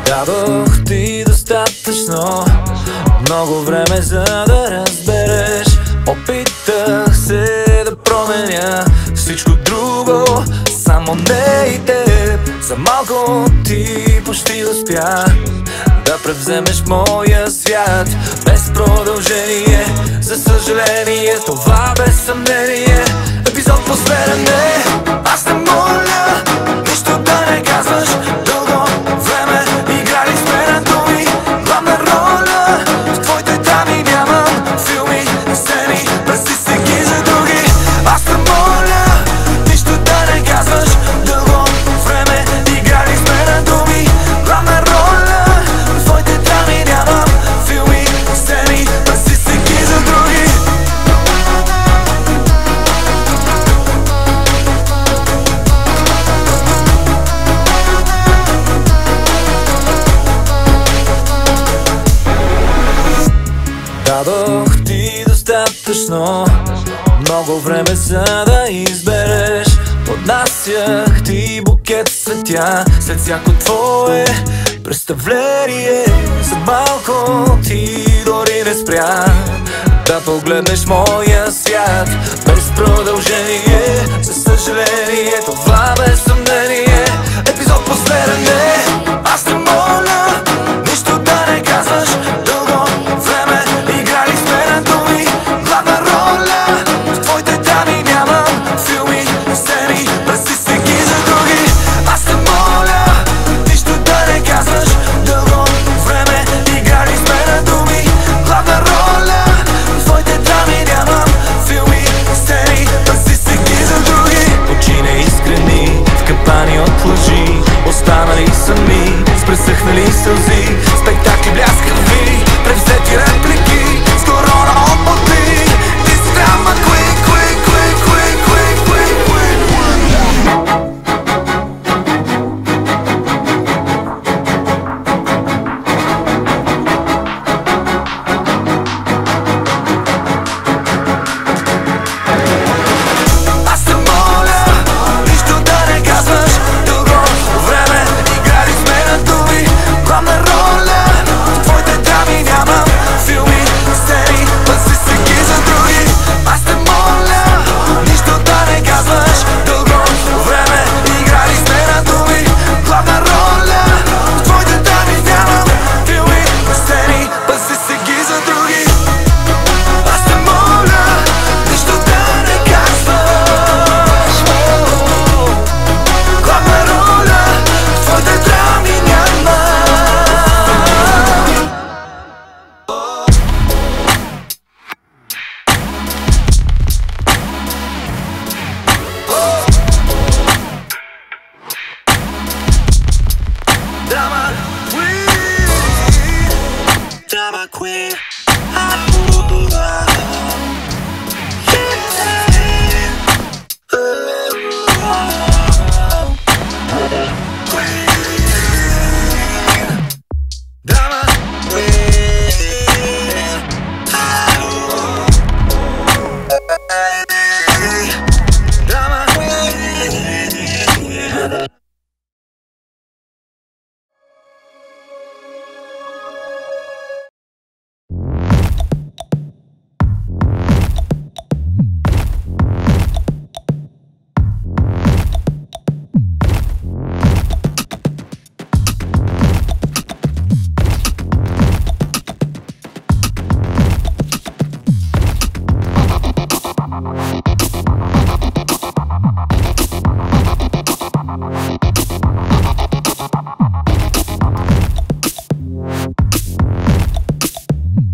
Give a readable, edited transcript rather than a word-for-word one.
Дадох ти достатъчно много време, за да разбереш. Опитах се да променя всичко друго, само не и теб. За малко ти почти успя да превземеш моя свят без продължение. За съжаление, това без съмнение епизод последен е. Аз те моля нищо да не казваш. Дълго време играли сме на думи, главна роля в твоите драми нямам. Филми, сцени, праси се ги за други. Аз те моля нищо да не казваш. Дълго време играли сме на думи, главна роля в твоите драми нямам. Филми, сцени, праси се ги за други. Дадох ти достатъчно много време, за да избереш. Поднасях ти букет цветя след всяко твое представление. За малко ти дори не спря да погледнеш моя свят без продължение. За съжаление, това без съмнение епизод последен е. Аз те моля нищо да не казваш. Дълго време играли сме на думи, главна роля в твоите драми нямам. Филми, сцени, праси се ги за други. Аз те моля нищо да не казваш. Дълго време играли сме на думи, главна роля в твоите драми нямам. Филми, сцени, праси се ги за други. Очи неискрени, вкъпани от лъжи, останали сами с пресъхнали сълзи. Спектакли бляскави, превзети реплики, с корона от потни. Ти си драма queen, queen, queen, queen, queen, queen, queen. Аз те моля нищо да не казваш. Дълго време играли сме на думи, главна роля в твоите драми нямам. Филми, сцени, паси се ги за други. Аз те моля нищо да не казваш. Дълго време играли сме на думи, главна роля в твоите драми нямам. Филми, сцени, паси се ги за други. Аз те моля нищо да не казваш. Главна роля в твоите драми нямам. Drama queen, drama queen.